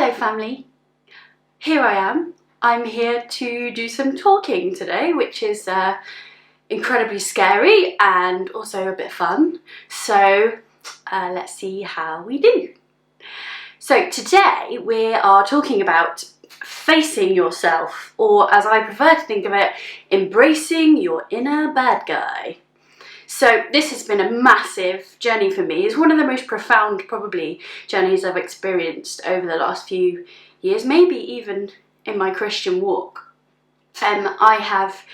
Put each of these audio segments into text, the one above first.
Hello family, here I am. I'm here to do some talking today, which is incredibly scary and also a bit fun. So let's see how we do. So today we are talking about facing yourself, or as I prefer to think of it, embracing your inner bad guy. So this has been a massive journey for me. It's one of the most profound, probably, journeys I've experienced over the last few years, maybe even in my Christian walk. I have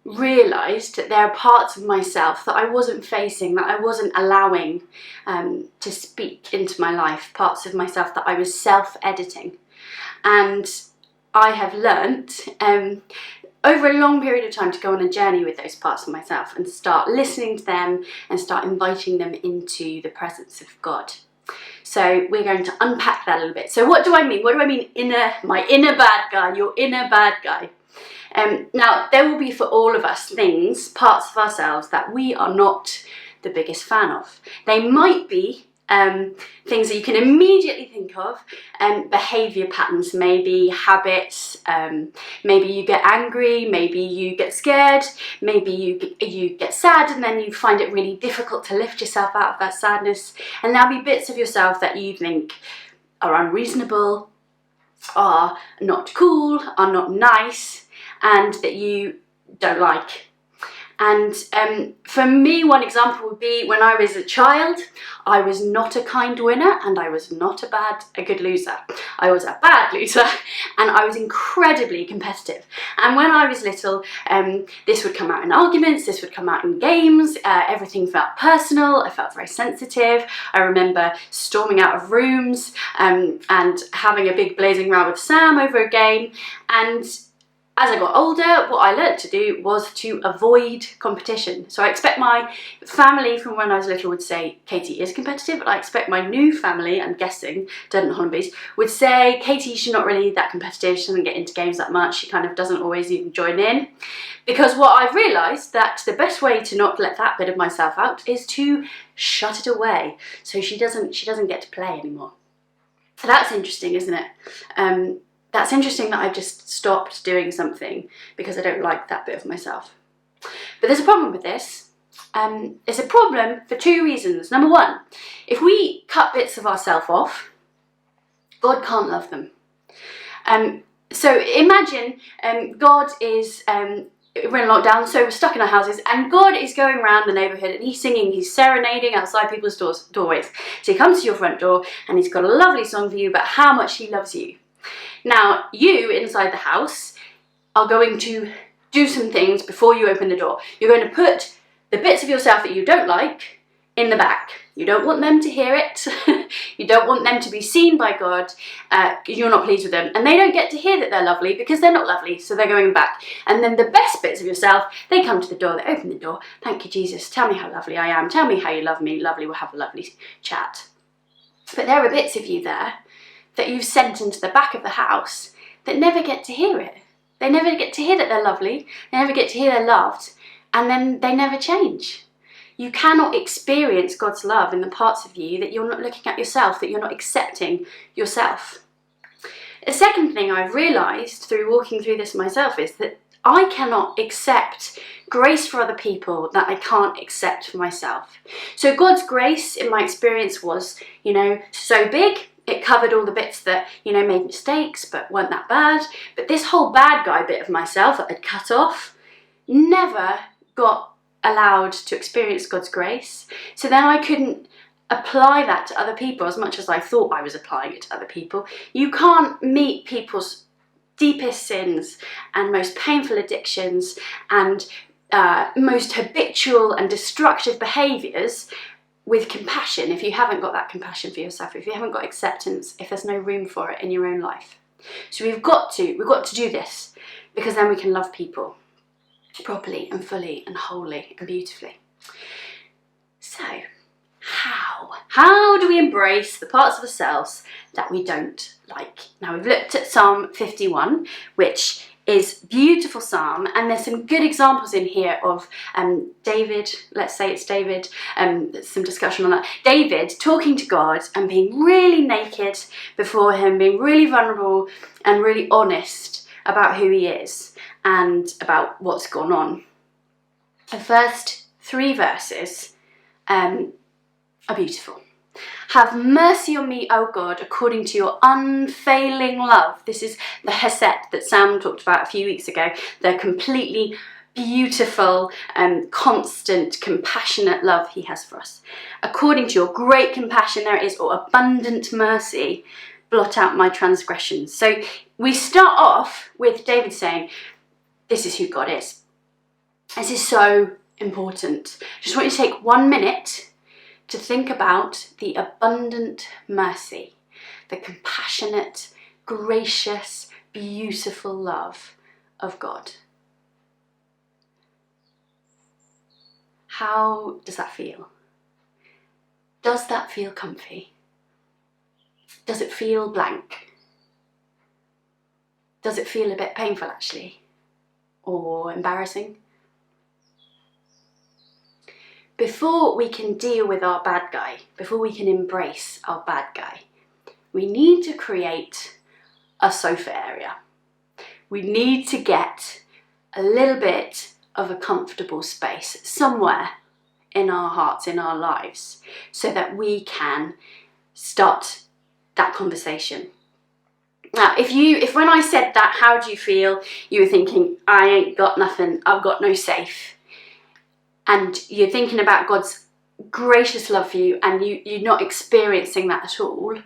realised that there are parts of myself that I wasn't facing, that I wasn't allowing to speak into my life, parts of myself that I was self-editing. And I have learnt over a long period of time to go on a journey with those parts of myself and start listening to them and start inviting them into the presence of God. So we're going to unpack that a little bit. So what do I mean? What do I mean my inner bad guy, your inner bad guy? Now, there will be for all of us things, parts of ourselves that we are not the biggest fan of. They might be things that you can immediately think of, behaviour patterns, maybe habits, maybe you get angry, maybe you get scared, maybe you get sad and then you find it really difficult to lift yourself out of that sadness, and there'll be bits of yourself that you think are unreasonable, are not cool, are not nice, and that you don't like. And for me, one example would be when I was a child, I was not a kind winner and I was not a good loser. I was a bad loser and I was incredibly competitive. And when I was little, this would come out in arguments, this would come out in games, everything felt personal, I felt very sensitive. I remember storming out of rooms and having a big blazing row with Sam over a game. And as I got older, what I learnt to do was to avoid competition. So I expect my family from when I was little would say, Katy is competitive, and I expect my new family, I'm guessing, Durdant-Hollamby's, would say, Katy, she's not really that competitive, she doesn't get into games that much, she kind of doesn't always even join in. Because what I've realised that the best way to not let that bit of myself out is to shut it away, so she doesn't get to play anymore. So that's interesting, isn't it? That's interesting that I've just stopped doing something because I don't like that bit of myself. But there's a problem with this. It's a problem for two reasons. Number one, if we cut bits of ourselves off, God can't love them. So imagine God is, we're in lockdown, so we're stuck in our houses, and God is going around the neighbourhood and he's singing, he's serenading outside people's doorways. So he comes to your front door and he's got a lovely song for you about how much he loves you. Now, you, inside the house, are going to do some things before you open the door. You're going to put the bits of yourself that you don't like in the back. You don't want them to hear it. You don't want them to be seen by God. You're not pleased with them. And they don't get to hear that they're lovely because they're not lovely, so they're going back. And then the best bits of yourself, they come to the door, they open the door. Thank you, Jesus. Tell me how lovely I am. Tell me how you love me. Lovely, we'll have a lovely chat. But there are bits of you there that you've sent into the back of the house that never get to hear it. They never get to hear that they're lovely, they never get to hear they're loved, and then they never change. You cannot experience God's love in the parts of you that you're not looking at yourself, that you're not accepting yourself. The second thing I've realised through walking through this myself is that I cannot accept grace for other people that I can't accept for myself. So God's grace, in my experience, was, so big. It covered all the bits that, made mistakes but weren't that bad. But this whole bad guy bit of myself that I'd cut off never got allowed to experience God's grace. So then I couldn't apply that to other people as much as I thought I was applying it to other people. You can't meet people's deepest sins and most painful addictions and most habitual and destructive behaviours with compassion if you haven't got that compassion for yourself, if you haven't got acceptance, if there's no room for it in your own life. So we've got to do this, because then we can love people properly and fully and wholly and beautifully. So how do we embrace the parts of ourselves that we don't like? Now, we've looked at Psalm 51, which is a beautiful psalm, and there's some good examples in here of David, let's say it's David, there's some discussion on that. David talking to God and being really naked before him, being really vulnerable and really honest about who he is and about what's gone on. The first 3 verses are beautiful. Have mercy on me, O God, according to your unfailing love. This is the Hesed that Sam talked about a few weeks ago. The completely beautiful and constant, compassionate love he has for us. According to your great compassion, there it is, or abundant mercy, blot out my transgressions. So we start off with David saying, this is who God is. This is so important. Just want you to take 1 minute to think about the abundant mercy, the compassionate, gracious, beautiful love of God. How does that feel? Does that feel comfy? Does it feel blank? Does it feel a bit painful actually? Or embarrassing? Before we can deal with our bad guy, before we can embrace our bad guy, we need to create a sofa area. We need to get a little bit of a comfortable space somewhere in our hearts, in our lives, so that we can start that conversation. Now, if when I said that, how do you feel? You were thinking, I ain't got nothing, I've got no safe. And you're thinking about God's gracious love for you and you're not experiencing that at all,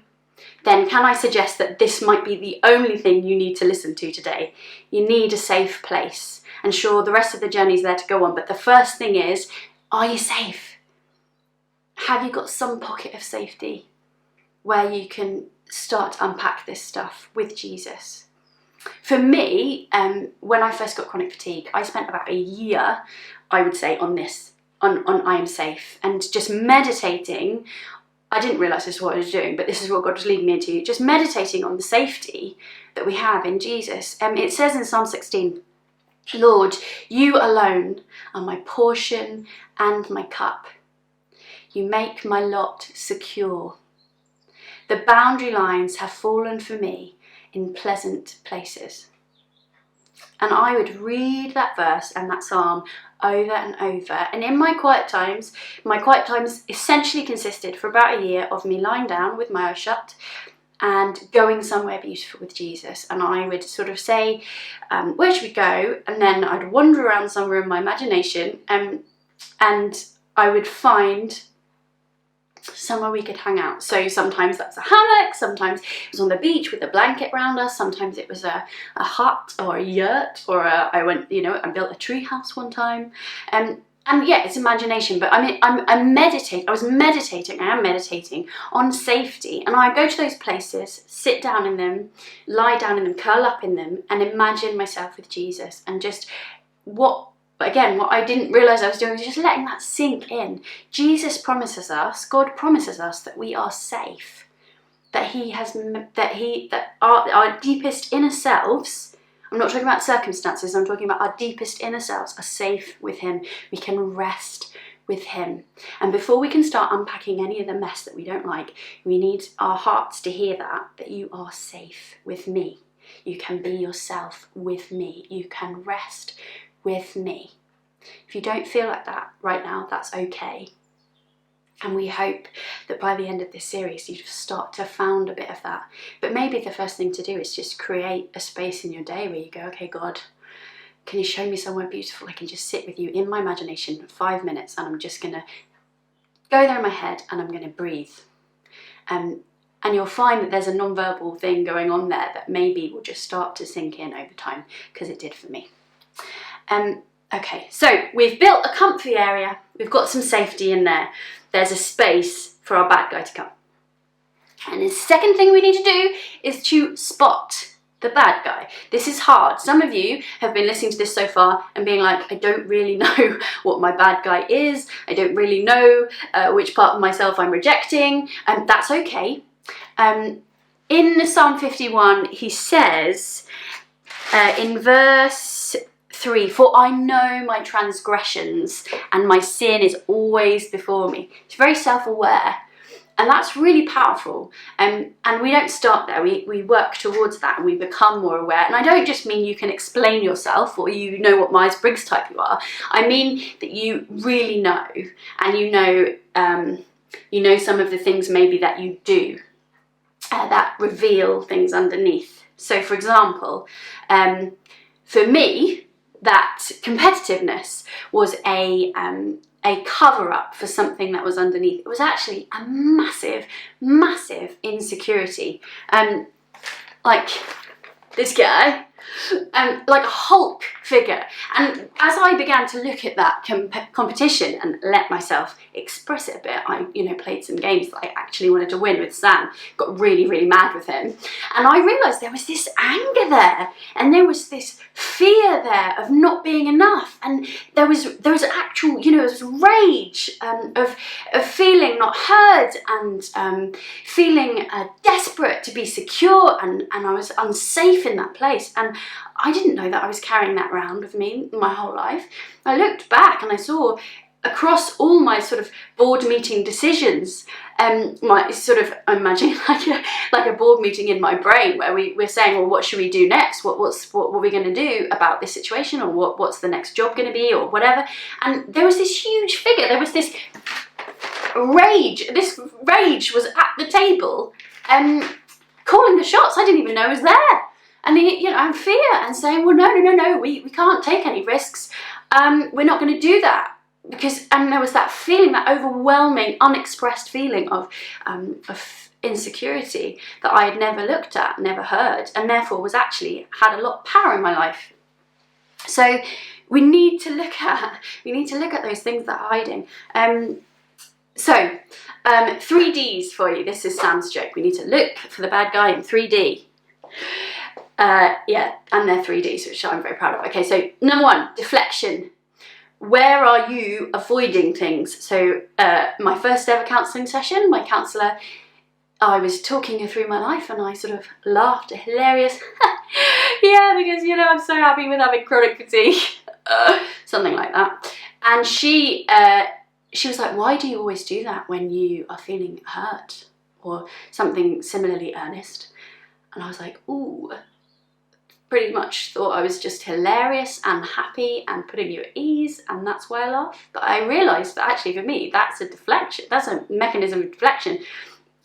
then can I suggest that this might be the only thing you need to listen to today? You need a safe place. And sure, the rest of the journey is there to go on, but the first thing is, are you safe? Have you got some pocket of safety where you can start to unpack this stuff with Jesus? For me, when I first got chronic fatigue, I spent about a year, I would say, on I am safe, and just meditating. I didn't realise this is what I was doing, but this is what God was leading me into, just meditating on the safety that we have in Jesus. It says in Psalm 16, Lord, you alone are my portion and my cup. You make my lot secure. The boundary lines have fallen for me in pleasant places. And I would read that verse and that psalm over and over. And in my quiet times essentially consisted for about a year of me lying down with my eyes shut and going somewhere beautiful with Jesus. And I would sort of say, where should we go? And then I'd wander around somewhere in my imagination and I would find somewhere we could hang out. So sometimes that's a hammock, sometimes it was on the beach with a blanket around us, sometimes it was a hut or a yurt, or I built a tree house one time. And yeah, it's imagination, but I am meditating on safety, and I go to those places, sit down in them, lie down in them, curl up in them, and imagine myself with Jesus, and just what I didn't realise I was doing was just letting that sink in. Jesus promises us, God promises us that we are safe, that our deepest inner selves, I'm not talking about circumstances, I'm talking about our deepest inner selves are safe with him. We can rest with him. And before we can start unpacking any of the mess that we don't like, we need our hearts to hear that you are safe with me. You can be yourself with me. You can rest with me. If you don't feel like that right now, that's okay. And we hope that by the end of this series, you start to found a bit of that. But maybe the first thing to do is just create a space in your day where you go, okay, God, can you show me somewhere beautiful? I can just sit with you in my imagination for 5 minutes, and I'm just going to go there in my head and I'm going to breathe. And you'll find that there's a non-verbal thing going on there that maybe will just start to sink in over time, because it did for me. Okay, so we've built a comfy area, we've got some safety in there, there's a space for our bad guy to come. And the second thing we need to do is to spot the bad guy. This is hard. Some of you have been listening to this so far and being like, I don't really know what my bad guy is, I don't really know which part of myself I'm rejecting, and that's okay. In Psalm 51, he says, in verse 3, for I know my transgressions and my sin is always before me. It's very self-aware, and that's really powerful. And we don't start there. We work towards that and we become more aware. And I don't just mean you can explain yourself or you know what Myers-Briggs type you are. I mean that you really know, and you know some of the things maybe that you do that reveal things underneath. So for example, for me, that competitiveness was a cover-up for something that was underneath. It was actually a massive, massive insecurity. Like this guy, like a Hulk figure. And as I began to look at that competition and let myself express it a bit, I played some games that I actually wanted to win with Sam, got really, really mad with him. And I realised there was this anger there, and there was this fear there of not being enough, and there was actual, there was rage of feeling not heard, and feeling desperate to be secure, and I was unsafe in that place. And I didn't know that I was carrying that around with me my whole life. I looked back and I saw across all my sort of board meeting decisions, my sort of, I'm imagining like a board meeting in my brain where we're saying, well, what should we do next? What are we going to do about this situation, or what's the next job going to be, or whatever. And there was this huge figure. There was this rage. This rage was at the table, calling the shots. I didn't even know it was there. And and fear, and saying, well, no, we can't take any risks. We're not going to do that. And there was that feeling, that overwhelming, unexpressed feeling of insecurity that I had never looked at, never heard, and therefore was actually had a lot of power in my life. So we need to look at those things that are hiding. 3 Ds for you. This is Sam's joke. We need to look for the bad guy in 3D. And they're 3Ds, which I'm very proud of. Okay, so number 1, deflection. Where are you avoiding things? So my first ever counselling session, my counsellor, I was talking her through my life, and I sort of laughed, hilarious. Yeah, because I'm so happy with having chronic fatigue, something like that. And she was like, why do you always do that when you are feeling hurt, or something similarly earnest? And I was like, ooh. Pretty much thought I was just hilarious and happy and putting you at ease, and that's why I laugh. But I realised that actually for me, that's a deflection. That's a mechanism of deflection.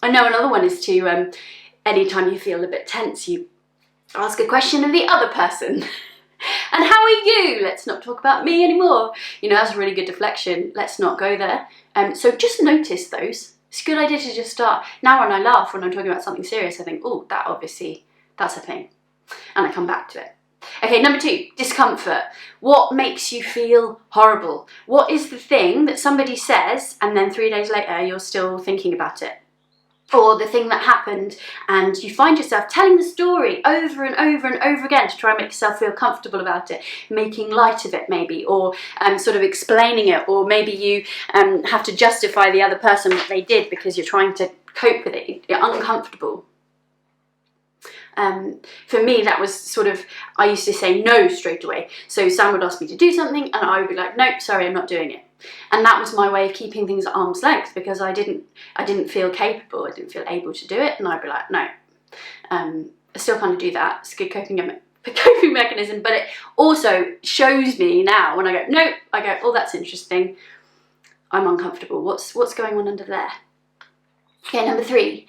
I know another one is to, anytime you feel a bit tense, you ask a question of the other person. And how are you? Let's not talk about me anymore. That's a really good deflection. Let's not go there. So just notice those. It's a good idea to just start. Now when I laugh, when I'm talking about something serious, I think, oh, that's a thing. And I come back to it. Okay, number 2, discomfort. What makes you feel horrible? What is the thing that somebody says and then 3 days later you're still thinking about it? Or the thing that happened and you find yourself telling the story over and over and over again to try and make yourself feel comfortable about it, making light of it maybe, or sort of explaining it, or maybe you have to justify the other person what they did because you're trying to cope with it. You're uncomfortable. For me, that was sort of, I used to say no straight away. So Sam would ask me to do something and I would be like, nope, sorry, I'm not doing it. And that was my way of keeping things at arm's length, because I didn't feel capable, I didn't feel able to do it, and I'd be like, no. I still kind of do that. It's a good coping mechanism, but it also shows me now when I go, nope, I go, oh, that's interesting. I'm uncomfortable. What's going on under there? Okay, number 3,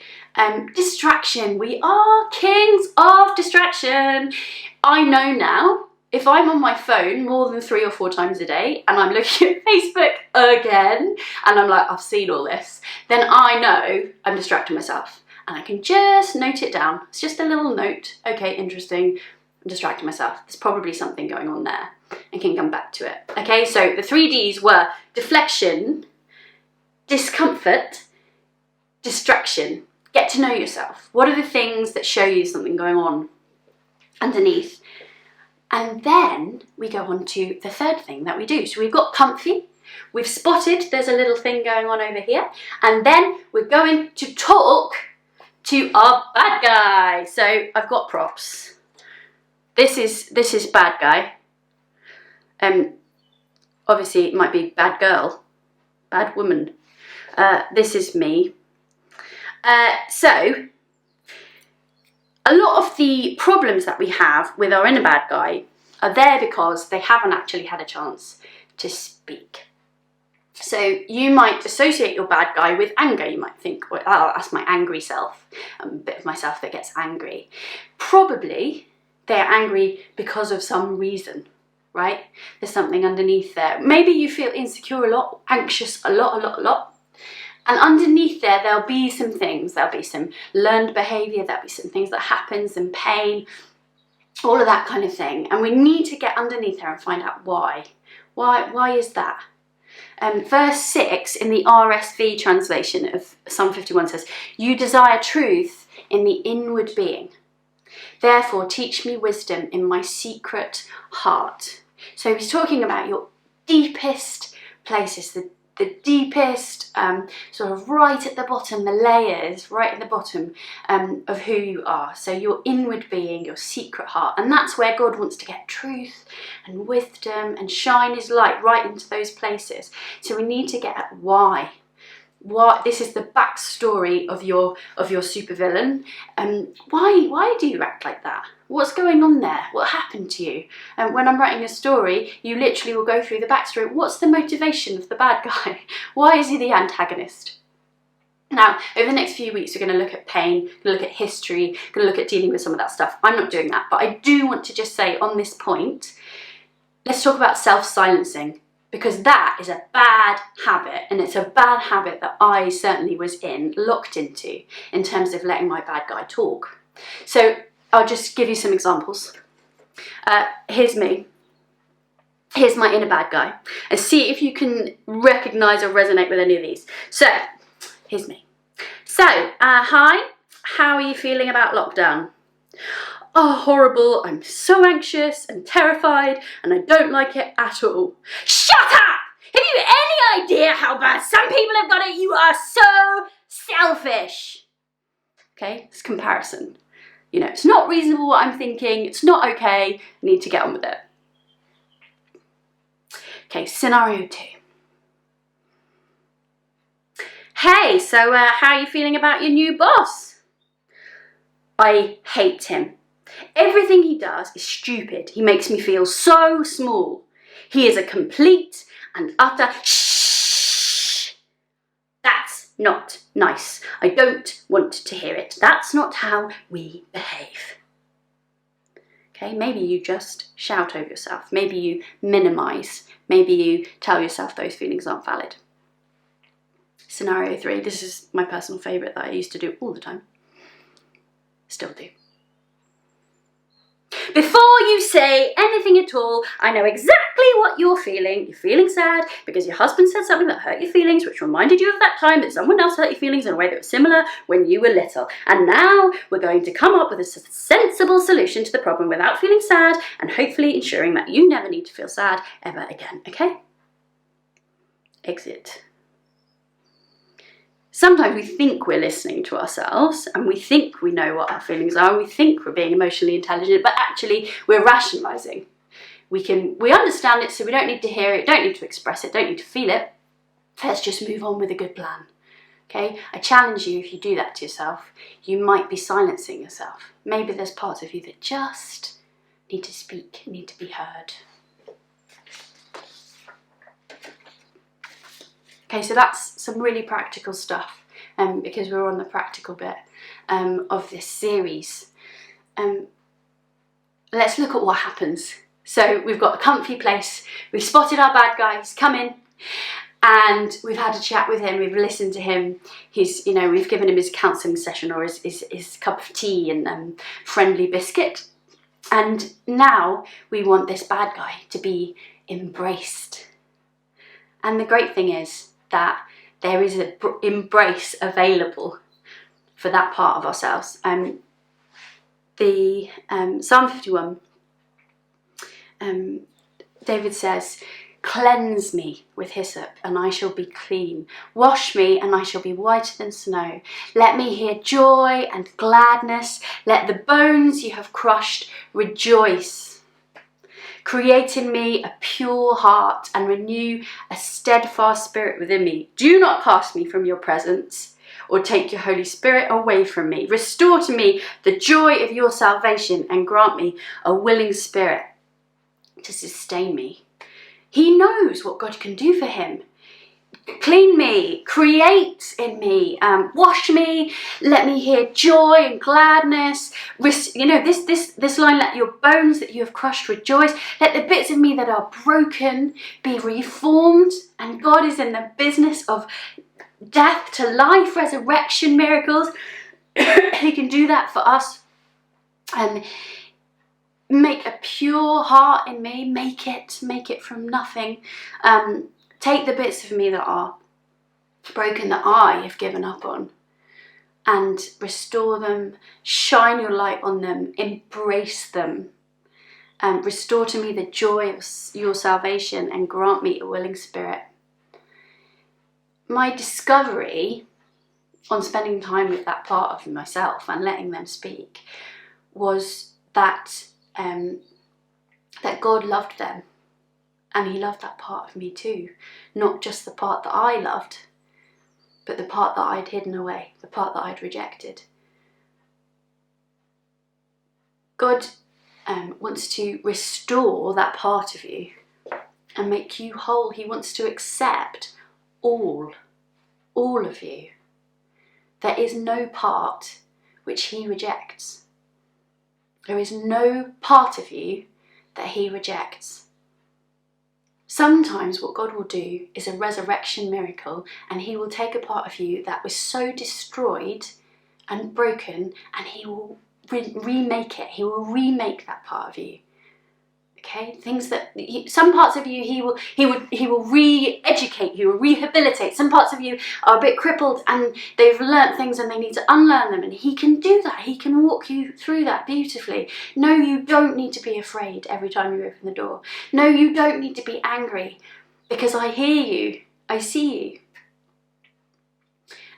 distraction. We are kings of distraction. I know now, if I'm on my phone more than 3 or 4 times a day and I'm looking at Facebook again and I'm like, I've seen all this, then I know I'm distracting myself. And I can just note it down. It's just a little note. Okay, interesting. I'm distracting myself. There's probably something going on there, and can come back to it. Okay, so the 3 Ds were deflection, discomfort, distraction. Get to know yourself. What are the things that show you something going on underneath? And then we go on to the third thing that we do. So we've got comfy, we've spotted there's a little thing going on over here, and then we're going to talk to our bad guy. So I've got props. this is bad guy. Obviously it might be bad girl, bad woman. This is me. So a lot of the problems that we have with our inner bad guy are there because they haven't actually had a chance to speak. So you might associate your bad guy with anger. You might think, well, that's my angry self, a bit of myself that gets angry. Probably they're angry because of some reason, right? There's something underneath there. Maybe you feel insecure a lot, anxious a lot. And underneath there, there'll be some things. There'll be some learned behaviour, there'll be some things that happen, some pain, all of that kind of thing. And we need to get underneath there and find out why. Why is that? Verse 6 in the RSV translation of Psalm 51 says, "You desire truth in the inward being. Therefore teach me wisdom in my secret heart." So he's talking about your deepest places, the deepest, sort of right at the bottom, the layers right at the bottom of who you are. So your inward being, your secret heart. And that's where God wants to get truth and wisdom and shine his light right into those places. So we need to get at why. This is the backstory of your supervillain. Why do you act like that? What's going on there? What happened to you? And when I'm writing a story, you literally will go through the backstory. What's the motivation of the bad guy? Why is he the antagonist? Now, over the next few weeks, we're going to look at pain, going to look at history, going to look at dealing with some of that stuff. I'm not doing that, but I do want to just say on this point, let's talk about self-silencing. Because that is a bad habit, and it's a bad habit that I certainly was locked into, in terms of letting my bad guy talk. So I'll just give you some examples. Here's me. Here's my inner bad guy. And see if you can recognise or resonate with any of these. So, here's me. So, hi, how are you feeling about lockdown? Oh, horrible, I'm so anxious and terrified and I don't like it at all. Shut up! Have you any idea how bad some people have got it? You are so selfish. Okay, it's comparison. You know, it's not reasonable what I'm thinking, it's not okay, I need to get on with it. Okay, scenario 2. Hey, so how are you feeling about your new boss? I hate him. Everything he does is stupid. He makes me feel so small. He is a complete and utter shh. That's not nice. I don't want to hear it. That's not how we behave. Okay, maybe you just shout over yourself. Maybe you minimise. Maybe you tell yourself those feelings aren't valid. Scenario 3. This is my personal favourite that I used to do all the time. Still do. Before you say anything at all, I know exactly what you're feeling. You're feeling sad because your husband said something that hurt your feelings, which reminded you of that time that someone else hurt your feelings in a way that was similar when you were little. And now we're going to come up with a sensible solution to the problem without feeling sad and hopefully ensuring that you never need to feel sad ever again, okay? Exit. Sometimes we think we're listening to ourselves and we think we know what our feelings are and we think we're being emotionally intelligent, but actually we're rationalising. We understand it, so we don't need to hear it, don't need to express it, don't need to feel it. Let's just move on with a good plan. Okay? I challenge you, if you do that to yourself, you might be silencing yourself. Maybe there's parts of you that just need to speak, need to be heard. Okay, so that's some really practical stuff because we're on the practical bit of this series. Let's look at what happens. So we've got a comfy place, we've spotted our bad guy, he's come in, and we've had a chat with him, we've listened to him, we've given him his counselling session or his cup of tea and friendly biscuit. And now we want this bad guy to be embraced. And the great thing is that there is an embrace available for that part of ourselves. Psalm 51, David says, Cleanse me with hyssop, and I shall be clean. Wash me, and I shall be whiter than snow. Let me hear joy and gladness. Let the bones you have crushed rejoice. Create in me a pure heart, and renew a steadfast spirit within me. Do not cast me from your presence, or take your Holy Spirit away from me. Restore to me the joy of your salvation, and grant me a willing spirit to sustain me. He knows what God can do for him. Clean me, create in me, wash me, let me hear joy and gladness. This line, let your bones that you have crushed rejoice. Let the bits of me that are broken be reformed. And God is in the business of death to life, resurrection miracles. He can do that for us. Make a pure heart in me, make it from nothing. Take the bits of me that are broken, that I have given up on, and restore them, shine your light on them, embrace them. Restore to me the joy of your salvation, and grant me a willing spirit. My discovery on spending time with that part of myself and letting them speak was that God loved them, and he loved that part of me too. Not just the part that I loved, but the part that I'd hidden away, the part that I'd rejected. God wants to restore that part of you and make you whole. He wants to accept all of you. There is no part which he rejects. There is no part of you that he rejects. Sometimes what God will do is a resurrection miracle, and he will take a part of you that was so destroyed and broken, and he will remake it. He will remake that part of you. Okay, things that some parts of you he will re-educate, he will rehabilitate. Some parts of you are a bit crippled and they've learnt things and they need to unlearn them, and he can do that. He can walk you through that beautifully. No, you don't need to be afraid every time you open the door. No, you don't need to be angry, because I hear you, I see you.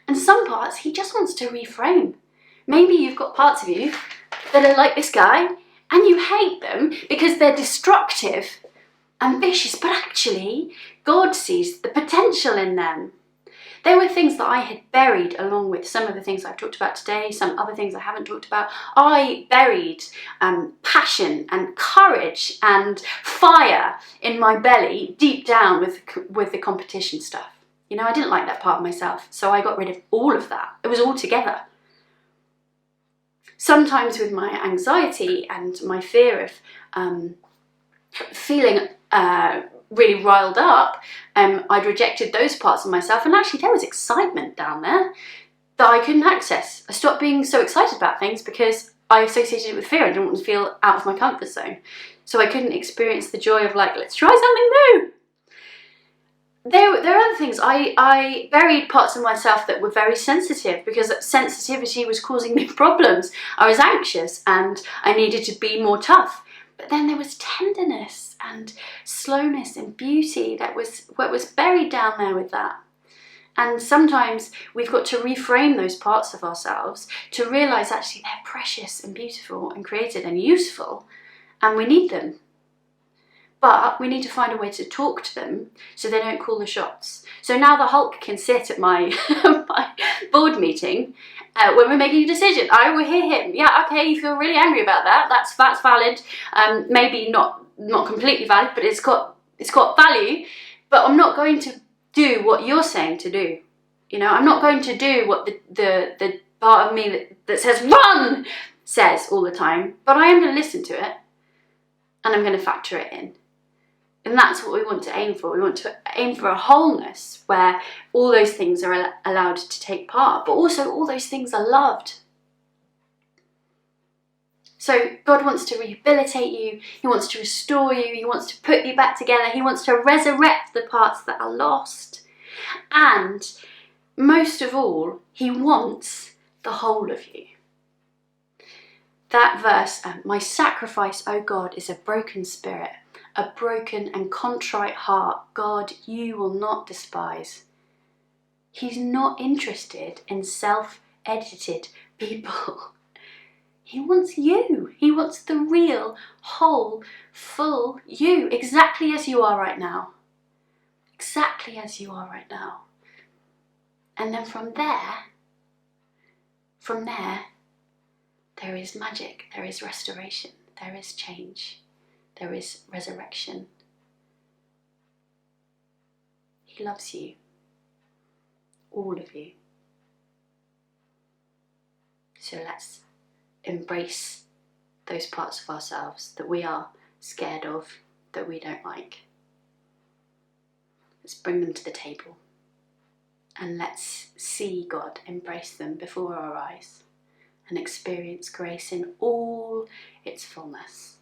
And some parts he just wants to reframe. Maybe you've got parts of you that are like this guy, and you hate them because they're destructive and vicious, but actually God sees the potential in them. There were things that I had buried along with some of the things I've talked about today, some other things I haven't talked about. I buried passion and courage and fire in my belly deep down with the competition stuff. You know, I didn't like that part of myself, so I got rid of all of that. It was all together. Sometimes with my anxiety and my fear of feeling really riled up, I'd rejected those parts of myself, and actually there was excitement down there that I couldn't access. I stopped being so excited about things because I associated it with fear. I didn't want to feel out of my comfort zone. So I couldn't experience the joy of, like, let's try something new. There are other things. I buried parts of myself that were very sensitive, because sensitivity was causing me problems. I was anxious and I needed to be more tough. But then there was tenderness and slowness and beauty that was what was buried down there with that. And sometimes we've got to reframe those parts of ourselves to realise actually they're precious and beautiful and created and useful, and we need them. But we need to find a way to talk to them so they don't call the shots. So now the Hulk can sit at my, my board meeting when we're making a decision. I will hear him. Yeah, okay, you feel really angry about that. That's valid. Maybe not completely valid, but it's got value. But I'm not going to do what you're saying to do. You know, I'm not going to do what the part of me that says run says all the time. But I am going to listen to it, and I'm going to factor it in. And that's what we want to aim for. We want to aim for a wholeness where all those things are allowed to take part, but also all those things are loved. So God wants to rehabilitate you. He wants to restore you. He wants to put you back together. He wants to resurrect the parts that are lost. And most of all, he wants the whole of you. That verse, my sacrifice, O God, is a broken spirit, a broken and contrite heart, God, you will not despise. He's not interested in self-edited people. He wants you. He wants the real, whole, full you, exactly as you are right now. Exactly as you are right now. And then from there, there is magic, there is restoration, there is change, there is resurrection. He loves you, all of you. So let's embrace those parts of ourselves that we are scared of, that we don't like. Let's bring them to the table and let's see God embrace them before our eyes and experience grace in all its fullness.